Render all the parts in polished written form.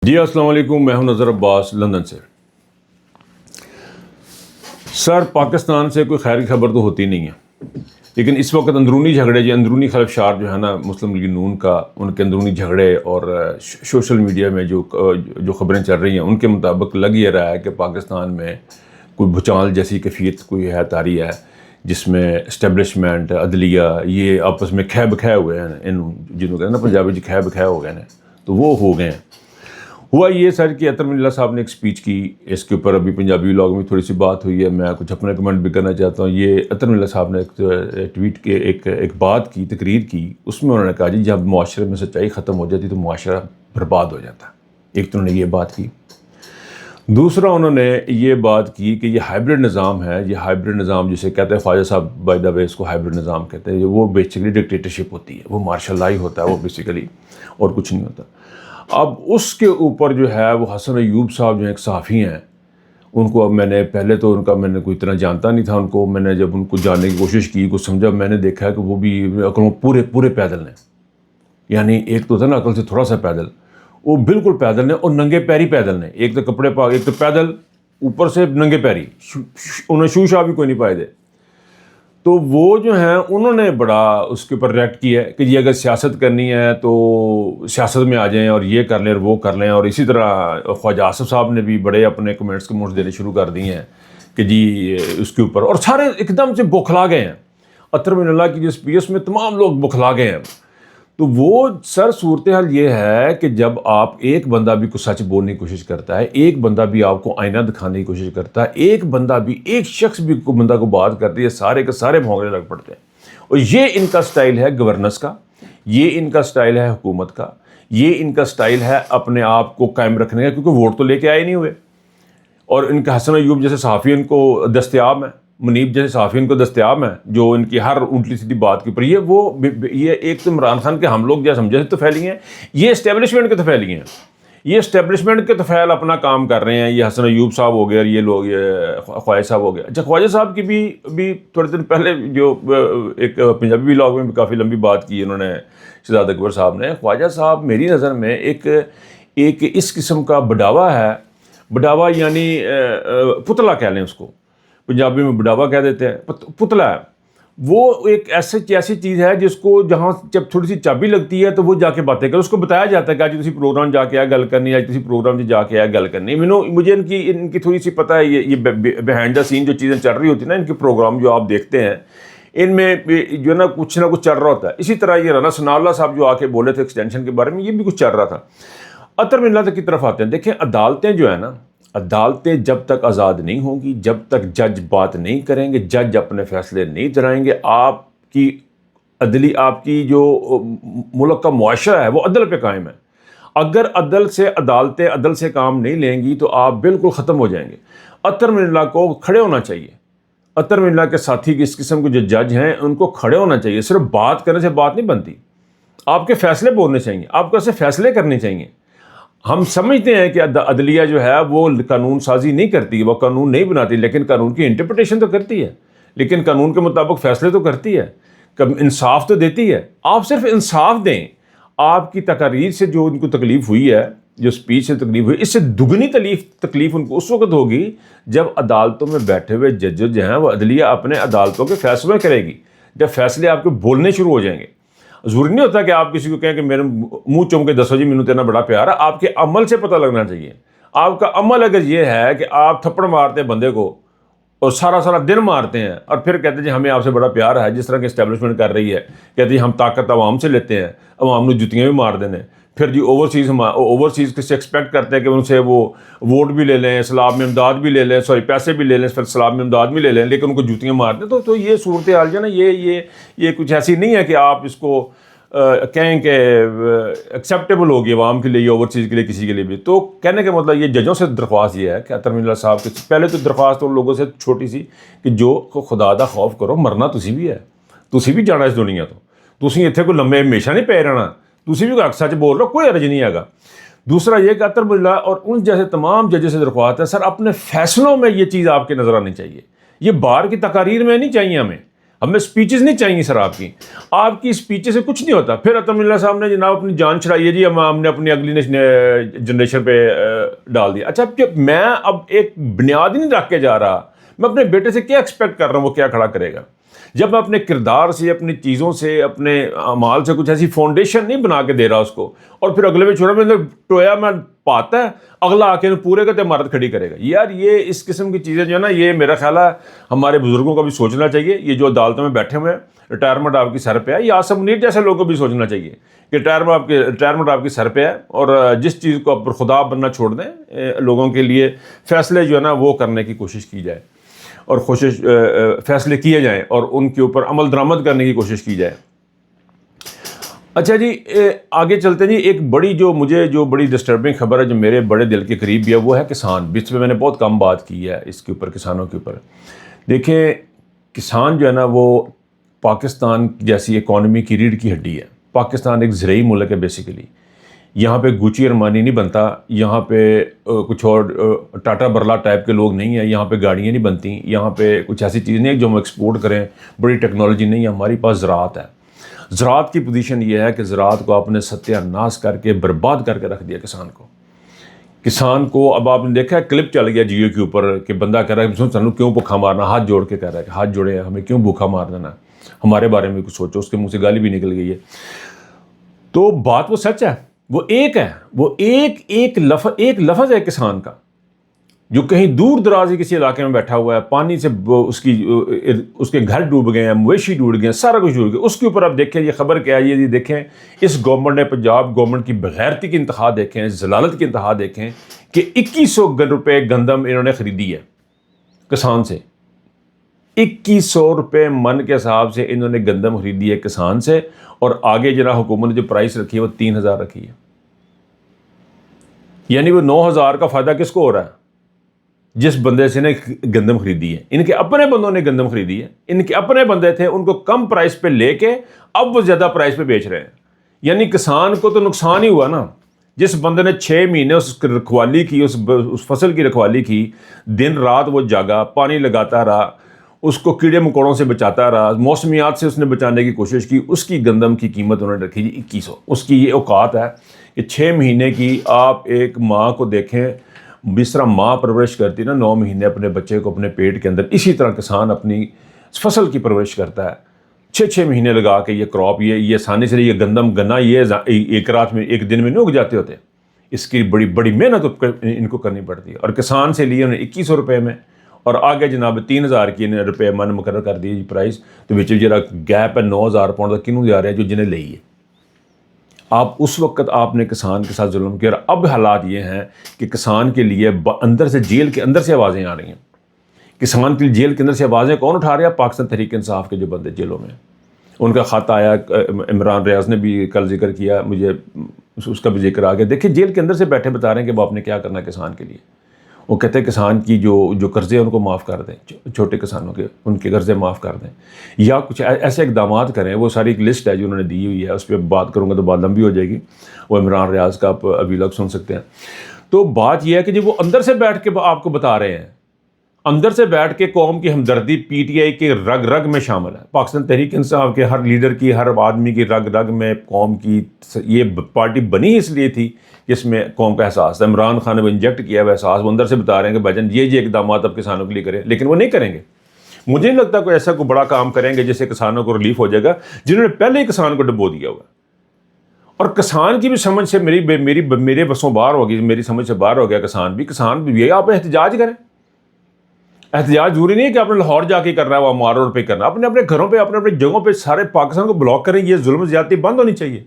جی السلام علیکم، میں ہوں نظر عباس لندن سے۔ سر، پاکستان سے کوئی خیر کی خبر تو ہوتی نہیں ہے، لیکن اس وقت اندرونی جھگڑے اندرونی خلفشار جو ہے نا مسلم لیگ نون کا، ان کے اندرونی جھگڑے اور سوشل میڈیا میں جو خبریں چل رہی ہیں ان کے مطابق لگ یہ رہا ہے کہ پاکستان میں کوئی بھوچال جیسی کیفیت کوئی ہے طاری ہے، جس میں اسٹیبلشمنٹ، عدلیہ یہ آپس میں کھہ بکھہ ہوئے ہیں، ان جنہوں کہتے ہیں نا پنجابی کھہ بکھہ ہو گئے ہیں، تو وہ ہو گئے ہیں۔ ہوا یہ سر کہ اطہر من اللہ صاحب نے ایک سپیچ کی، اس کے اوپر ابھی پنجابی ولاگ میں تھوڑی سی بات ہوئی ہے، میں کچھ اپنے کمنٹ بھی کرنا چاہتا ہوں۔ یہ اطہر من اللہ صاحب نے ایک ٹویٹ کے ایک بات کی، تقریر کی، اس میں انہوں نے کہا جی جب معاشرے میں سچائی ختم ہو جاتی تو معاشرہ برباد ہو جاتا ہے۔ ایک تو انہوں نے یہ بات کی، دوسرا انہوں نے یہ بات کی کہ یہ ہائبرڈ نظام ہے، یہ ہائبرڈ نظام جسے کہتے ہیں خواجہ صاحب بائی دا وے اس کو ہائبرڈ نظام کہتے ہیں، وہ بیسیکلی ڈکٹیٹرشپ ہوتی ہے، وہ مارشل لا ہی ہوتا ہے وہ بیسیکلی، اور کچھ نہیں ہوتا۔ اب اس کے اوپر جو ہے وہ حسن ایوب صاحب جو ایک صحافی ہیں، ان کو اب میں نے پہلے تو ان کا میں نے کوئی اتنا جانتا نہیں تھا ان کو، میں نے جب ان کو جاننے کی کوشش کی، کچھ سمجھا، میں نے دیکھا کہ وہ بھی عقلوں پورے پیدل ہیں، یعنی ایک تو تھا نا عقل سے تھوڑا سا پیدل، وہ بالکل پیدل ہیں اور ننگے پیری پیدل ہیں، ایک تو کپڑے پا، ایک تو پیدل اوپر سے ننگے پیری، انہیں شو شاہ بھی کوئی نہیں پائے دے۔ تو وہ جو ہیں انہوں نے بڑا اس کے اوپر ریئیکٹ کیا ہے کہ یہ اگر سیاست کرنی ہے تو سیاست میں آ جائیں اور یہ کر لیں اور وہ کر لیں، اور اسی طرح خواجہ آصف صاحب نے بھی بڑے اپنے کمنٹس کے موڈ دینے شروع کر دیے ہیں کہ جی اس کے اوپر، اور سارے ایک دم سے بوکھلا گئے ہیں اطہر من اللہ کی جو اسپیچ میں تمام لوگ بوکھلا گئے ہیں۔ تو وہ سر صورتحال یہ ہے کہ جب آپ ایک بندہ بھی کو سچ بولنے کی کوشش کرتا ہے، ایک بندہ بھی آپ کو آئینہ دکھانے کی کوشش کرتا ہے، ایک بندہ بھی، ایک شخص بھی کو بندہ کو بات کرتی ہے، سارے کے سارے بھونکنے لگ پڑتے ہیں۔ اور یہ ان کا سٹائل ہے گورننس کا، یہ ان کا سٹائل ہے حکومت کا، یہ ان کا سٹائل ہے اپنے آپ کو قائم رکھنے کا، کیونکہ ووٹ تو لے کے آئے نہیں ہوئے، اور ان کا حسن ایوب جیسے صحافی ان کو دستیاب ہیں، منیب جیسے صحافی ان کو دستیاب ہیں، جو ان کی ہر الٹی سیدھی بات کے اوپر یہ ایک تو عمران خان کے ہم لوگ جیسے سمجھے تو پھیلی ہیں، یہ اسٹیبلشمنٹ کے تو پھیلی ہیں، یہ اسٹیبلشمنٹ کے تو فیل اپنا کام کر رہے ہیں۔ یہ حسن ایوب صاحب ہو گئے اور یہ لوگ، یہ خواجہ صاحب ہو گئے۔ اچھا، خواجہ صاحب کی بھی تھوڑے دن پہلے جو ایک پنجابی ولاگ میں بھی کافی لمبی بات کی انہوں نے، شہزاد اکبر صاحب نے۔ خواجہ صاحب میری نظر میں ایک اس قسم کا بڑھاوا ہے، بڑھاوا یعنی پتلا کہہ لیں اس کو، پنجابی میں بڑھاوا کہہ دیتے ہیں، پتلا ہے وہ، ایک ایسی چیز ہے جس کو جہاں جب تھوڑی سی چابی لگتی ہے تو وہ جا کے باتیں کرے، اس کو بتایا جاتا ہے کہ آج کسی پروگرام جا کے آیا گل کرنی، آج کسی پروگرام جا کے آیا گل کرنی۔ مجھے ان کی تھوڑی سی پتہ ہے، یہ بیہائنڈ دا سین جو چیزیں چل رہی ہوتی ہیں نا، ان کے پروگرام جو آپ دیکھتے ہیں ان میں جو ہے نا کچھ نہ کچھ چل رہا ہوتا ہے۔ اسی طرح یہ رانا ثناء اللہ صاحب جو آ کے بولے تھے ایکسٹینشن کے بارے میں، یہ بھی کچھ چل رہا تھا۔ اطہر من اللہ کی طرف آتے ہیں، دیکھیں عدالتیں جو ہے نا، عدالتیں جب تک آزاد نہیں ہوں گی، جب تک جج بات نہیں کریں گے، جج اپنے فیصلے نہیں دلائیں گے، آپ کی جو ملک کا معاشرہ ہے وہ عدل پہ قائم ہے۔ اگر عدالتیں عدل سے کام نہیں لیں گی تو آپ بالکل ختم ہو جائیں گے۔ اطہر من اللہ کو کھڑے ہونا چاہیے، اطہر من اللہ کے ساتھی کی اس قسم کے جو جج ہیں ان کو کھڑے ہونا چاہیے۔ صرف بات کرنے سے بات نہیں بنتی، آپ کے فیصلے بولنے چاہیے، آپ کو ایسے فیصلے کرنے چاہیے۔ ہم سمجھتے ہیں کہ عدلیہ جو ہے وہ قانون سازی نہیں کرتی، وہ قانون نہیں بناتی، لیکن قانون کی انٹرپریٹیشن تو کرتی ہے، لیکن قانون کے مطابق فیصلے تو کرتی ہے، انصاف تو دیتی ہے۔ آپ صرف انصاف دیں۔ آپ کی تقاریر سے جو ان کو تکلیف ہوئی ہے، جو سپیچ سے تکلیف ہوئی، اس سے دگنی تکلیف ان کو اس وقت ہوگی جب عدالتوں میں بیٹھے ہوئے ججز جو ہیں وہ عدلیہ اپنے عدالتوں کے فیصلے کرے گی، جب فیصلے آپ کے بولنے شروع ہو جائیں گے۔ ضروری نہیں ہوتا کہ آپ کسی کو کہیں کہ میرے منہ چوم کے دسو جی مینوں تیرا بڑا پیار ہے، آپ کے عمل سے پتہ لگنا چاہیے۔ آپ کا عمل اگر یہ ہے کہ آپ تھپڑ مارتے ہیں بندے کو اور سارا دن مارتے ہیں اور پھر کہتے ہیں جی ہمیں آپ سے بڑا پیار ہے، جس طرح کی اسٹیبلشمنٹ کر رہی ہے، کہتے ہیں ہم طاقت عوام سے لیتے ہیں، عوام نے جتیاں بھی مار دینے، پھر جی اوورسیز سے ایکسپیکٹ کرتے ہیں کہ ان سے وہ ووٹ بھی لے لیں، اسلام میں امداد بھی لے لیں، پیسے بھی لے لیں، پھر اسلام میں امداد بھی لے لیں، لیکن ان کو جوتیاں مار دیں۔ تو یہ صورتحال جو ہے نا، یہ کچھ ایسی نہیں ہے کہ آپ اس کو کہیں کہ ایکسیپٹیبل ہوگی عوام کے لیے یا اوورسیز کے لیے، کسی کے لیے بھی۔ تو کہنے کا مطلب یہ ججوں سے درخواست یہ ہے کہ اطہر من اللہ صاحب کے پہلے تو درخواست ان لوگوں سے چھوٹی سی کہ جو خدا دا خوف کرو، مرنا تسی بھی ہے، تسی بھی جانا اس دنیا تو، تسی اتنے کوئی لمبے ہمیشہ نہیں پے رہنا، تسی بھی سچ بول رہے ہو، کوئی حرج نہیں ہے گا۔ دوسرا یہ کہ اطہر من اللہ اور ان جیسے تمام ججوں سے درخواست ہے، سر اپنے فیصلوں میں یہ چیز آپ کے نظر آنی چاہیے، یہ بار کی تقاریر میں نہیں چاہیے ہمیں ہمیں سپیچز نہیں چاہیے سر آپ کی سپیچز سے کچھ نہیں ہوتا. پھر عطا اللہ صاحب نے جناب اپنی جان چھڑائی ہے جی, ہم نے اپنی اگلی جنریشن پہ ڈال دیا. اچھا میں اب ایک بنیاد نہیں رکھ کے جا رہا, میں اپنے بیٹے سے کیا ایکسپیکٹ کر رہا ہوں, وہ کیا کھڑا کرے گا؟ جب میں اپنے کردار سے, اپنی چیزوں سے, اپنے اعمال سے کچھ ایسی فاؤنڈیشن نہیں بنا کے دے رہا اس کو, اور پھر اگلے میں چھوڑا میں ٹویا میں پاتا ہے, اگلا آ کے پورے کا عمارت کھڑی کرے گا. یار یہ اس قسم کی چیزیں جو ہے نا, یہ میرا خیال ہے ہمارے بزرگوں کو بھی سوچنا چاہیے. یہ جو عدالتوں میں بیٹھے ہوئے ہیں, ریٹائرمنٹ آپ کی سر پہ ہے, یہ آصف منیر جیسے لوگوں کو بھی سوچنا چاہیے کہ ریٹائرمنٹ آپ کی سر پہ ہے, اور جس چیز کو آپ خدا بننا چھوڑ دیں, لوگوں کے لیے فیصلے جو ہے نا وہ کرنے کی کوشش کی جائے, اور فیصلے کیے جائیں اور ان کے اوپر عمل درآمد کرنے کی کوشش کی جائے. اچھا جی, آگے چلتے ہیں جی. ایک مجھے جو بڑی ڈسٹربنگ خبر ہے, جو میرے بڑے دل کے قریب بھی ہے, وہ ہے کسان. بیچ میں نے بہت کم بات کی ہے اس کے اوپر, کسانوں کے اوپر. دیکھیں, کسان جو ہے نا وہ پاکستان جیسی اکانومی کی ریڑھ کی ہڈی ہے. پاکستان ایک زرعی ملک ہے بیسیکلی. یہاں پہ گوچی ارمانی نہیں بنتا, یہاں پہ کچھ اور ٹاٹا برلا ٹائپ کے لوگ نہیں ہیں, یہاں پہ گاڑیاں نہیں بنتی, یہاں پہ کچھ ایسی چیز نہیں ہے جو ہم ایکسپورٹ کریں, بڑی ٹیکنالوجی نہیں ہے. ہمارے پاس زراعت ہے. زراعت کی پوزیشن یہ ہے کہ زراعت کو آپ نے ستیہ ناش کر کے برباد کر کے رکھ دیا کسان کو. اب آپ نے دیکھا ہے کلپ چل گیا جیو کے اوپر کہ بندہ کہہ رہا ہے سنو کیوں بھوکھا مارنا, ہاتھ جوڑ کے کہہ رہا ہے کہ ہاتھ جوڑے, ہمیں کیوں بھوکھا مار دینا, ہمارے بارے میں کچھ سوچو. اس کے منہ سے گالی بھی نکل گئی ہے. تو بات وہ سچ ہے, وہ ایک ہے, وہ ایک لفظ ہے کسان کا, جو کہیں دور دراز کسی علاقے میں بیٹھا ہوا ہے, پانی سے اس کے گھر ڈوب گئے ہیں, مویشی ڈوب گئے ہیں, سارا کچھ ڈوب گیا. اس کے اوپر آپ دیکھیں یہ خبر کیا ہے, یہ دیکھیں اس گورنمنٹ نے, پنجاب گورنمنٹ کی بغیرتی کی انتہا دیکھیں, ضلالت کی انتہا دیکھیں کہ 2100 روپے گندم انہوں نے خریدی ہے کسان سے. 2100 روپے من کے حساب سے انہوں نے گندم خریدی ہے کسان سے, اور آگے جناب حکومت نے جو پرائس رکھی ہے وہ 3000 رکھی ہے. یعنی وہ 9000 کا فائدہ کس کو ہو رہا ہے؟ جس بندے سے نے گندم خریدی ہے. ان کے اپنے بندوں نے گندم خریدی ہے, ان کے اپنے بندے تھے, ان کو کم پرائس پہ لے کے اب وہ زیادہ پرائس پہ بیچ رہے ہیں. یعنی کسان کو تو نقصان ہی ہوا نا. جس بندے نے 6 مہینے اس رکھوالی کی, اس فصل کی رکھوالی کی, دن رات وہ جاگا, پانی لگاتا رہا, اس کو کیڑے مکوڑوں سے بچاتا رہا, موسمیات سے اس نے بچانے کی کوشش کی, اس کی گندم کی قیمت انہوں نے رکھی جی 2100. اس کی یہ اوقات ہے کہ 6 مہینے کی آپ ایک ماں کو دیکھیں, جس طرح ماں پرورش کرتی ہے نا 9 مہینے اپنے بچے کو اپنے پیٹ کے اندر, اسی طرح کسان اپنی فصل کی پرورش کرتا ہے 6 مہینے لگا کے. یہ کراپ یہ آسانی سے, یہ گندم گنا یہ ایک رات میں ایک دن میں نہیں اگ جاتے ہوتے. اس کی بڑی محنت ان کو کرنی پڑتی ہے. اور کسان سے لیے انہیں 2100 روپے میں, اور آگے جناب 3000 کی روپے من مقرر کر دی پرائز. تو بچے جرا گیپ ہے 9000 پاؤنڈ کا کنوں جا رہے ہیں جو جنہیں لئی ہے. آپ اس وقت آپ نے کسان کے ساتھ ظلم کیا, اور اب حالات یہ ہیں کہ کسان کے لیے اندر سے, جیل کے اندر سے آوازیں آ رہی ہیں. کسان کے لیے جیل کے اندر سے آوازیں کون اٹھا رہے ہیں؟ پاکستان تحریک انصاف کے جو بندے جیلوں میں. ان کا خط آیا, عمران ریاض نے بھی کل ذکر کیا, مجھے اس کا بھی ذکر آ گیا. دیکھیں جیل کے اندر سے بیٹھے بتا رہے ہیں کہ وہ آپ نے کیا کرنا ہے کسان کے لیے. وہ کہتے ہیں کسان کی جو قرضے ان کو معاف کر دیں, چھوٹے کسانوں کے ان کے قرضے معاف کر دیں, یا کچھ ایسے اقدامات کریں. وہ ساری ایک لسٹ ہے جو انہوں نے دی ہوئی ہے, اس پہ بات کروں گا تو بات لمبی ہو جائے گی. وہ عمران ریاض کا آپ ابھی لوگ سن سکتے ہیں. تو بات یہ ہے کہ جب وہ اندر سے بیٹھ کے آپ کو بتا رہے ہیں, اندر سے بیٹھ کے قوم کی ہمدردی پی ٹی آئی کے رگ رگ میں شامل ہے. پاکستان تحریک انصاف کے ہر لیڈر کی, ہر آدمی کی رگ رگ میں قوم کی یہ پارٹی بنی اس لیے تھی جس میں قوم کا احساس تھا. عمران خان نے وہ انجیکٹ کیا وہ احساس. وہ اندر سے بتا رہے ہیں کہ بھائی یہ اقدامات اب کسانوں کے لیے کریں, لیکن وہ نہیں کریں گے. مجھے نہیں لگتا کوئی ایسا کوئی بڑا کام کریں گے جس سے کسانوں کو ریلیف ہو جائے گا, جنہوں نے پہلے ہی کسان کو ڈبو دیا ہوا. اور کسان کی بھی سمجھ سے میرے بسوں باہر ہوگی, میری سمجھ سے باہر ہو گیا. کسان بھی آپ احتجاج کریں. احتجاج ضروری نہیں ہے کہ آپ نے لاہور جا کے کرنا ہے, وہ مار روڈ پہ کرنا. اپنے گھروں پہ, اپنے جگہوں پہ سارے پاکستان کو بلاک کریں. یہ ظلم زیادتی بند ہونی چاہیے.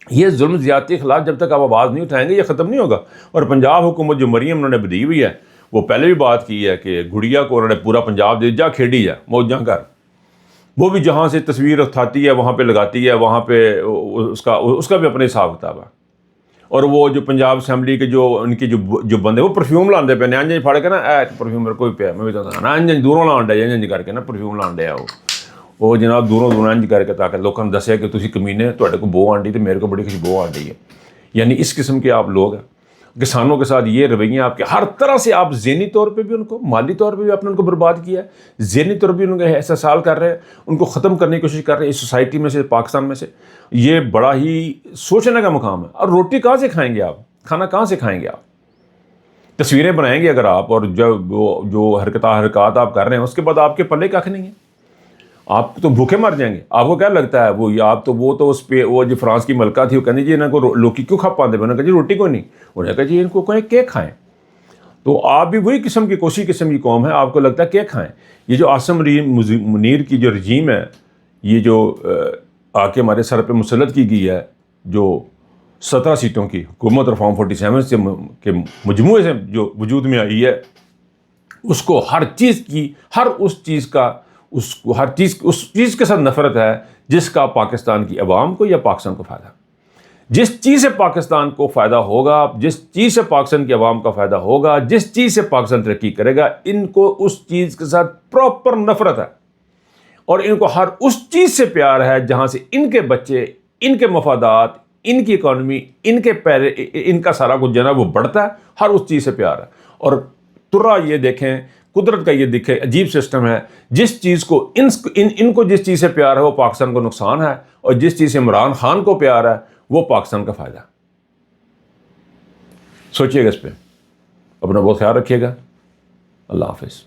یہ ظلم زیادتی کے خلاف جب تک آپ آواز نہیں اٹھائیں گے یہ ختم نہیں ہوگا. اور پنجاب حکومت جو مریم انہوں نے بدی ہوئی ہے, وہ پہلے بھی بات کی ہے کہ گڑیا کو انہوں نے پورا پنجاب دے جا کھیڑی جا موجاں کر. وہ بھی جہاں سے تصویر اٹھاتی ہے وہاں پہ لگاتی ہے, وہاں پہ اس کا بھی اپنے حساب کتاب ہے. اور وہ جو پنجاب اسمبلی کے ان کی جو بندے وہ پرفیوم لاندے پہ انج پھڑ کے نا, پرفیوم میرے کوئی پیا, میں بھی بتا انج دوروں لان ڈے انج کر کے نا پرفیوم لان ڈیا. وہ جناب دوروں انج کر کے تاکہ لوگوں نے دسیا کہ تسی کمینے تھوڑے کو بو آنڈی تو میرے کو بڑی خوشبو آ رہی ہے. یعنی اس قسم کے آپ لوگ ہیں. کسانوں کے ساتھ یہ رویہ آپ کے، ہر طرح سے آپ ذہنی طور پہ بھی ان کو، مالی طور پہ بھی آپ نے ان کو برباد کیا ہے، ذہنی طور پہ بھی ان کا استحصال کر رہے ہیں، ان کو ختم کرنے کی کوشش کر رہے ہیں اس سوسائٹی میں سے، پاکستان میں سے. یہ بڑا ہی سوچنے کا مقام ہے. اور روٹی کہاں سے کھائیں گے آپ؟ کھانا کہاں سے کھائیں گے آپ؟ تصویریں بنائیں گے اگر آپ، اور جو حرکات آپ کر رہے ہیں اس کے بعد آپ کے پلے کھ نہیں ہے، آپ تو بھوکے مر جائیں گے. آپ کو کیا لگتا ہے وہ تو اس پہ وہ جو فرانس کی ملکہ تھی وہ کہنے جی ان کو لوکی کیوں کھا پاتے؟ انہوں نے کہا جی روٹی کو نہیں، انہوں نے کہا جی ان کو کوئی کیک کھائیں. تو آپ بھی وہی قسم کی کوسی قسم کی قوم ہے، آپ کو لگتا ہے کیک کھائیں. یہ جو عاصم منیر کی جو رجیم ہے، یہ جو آ کے ہمارے سر پہ مسلط کی گئی ہے، جو 17 سیٹوں کی حکومت اور فارم 47 سے کے مجموعے سے جو وجود میں آئی ہے، اس کو ہر چیز کے ساتھ نفرت ہے جس کا پاکستان کی عوام کو یا پاکستان کو فائدہ. جس چیز سے پاکستان کو فائدہ ہوگا، جس چیز سے پاکستان کی عوام کا فائدہ ہوگا، جس چیز سے پاکستان ترقی کرے گا، ان کو اس چیز کے ساتھ پراپر نفرت ہے. اور ان کو ہر اس چیز سے پیار ہے جہاں سے ان کے بچے، ان کے مفادات، ان کی اکانومی، ان کا سارا کچھ جو ہے وہ بڑھتا ہے. ہر اس چیز سے پیار ہے. اور ترا یہ دیکھیں، قدرت کا یہ دیکھیں عجیب سسٹم ہے، جس چیز کو ان کو جس چیز سے پیار ہے وہ پاکستان کو نقصان ہے، اور جس چیز سے عمران خان کو پیار ہے وہ پاکستان کا فائدہ. سوچئے گا اس پہ، اپنا بہت خیال رکھیے گا. اللہ حافظ.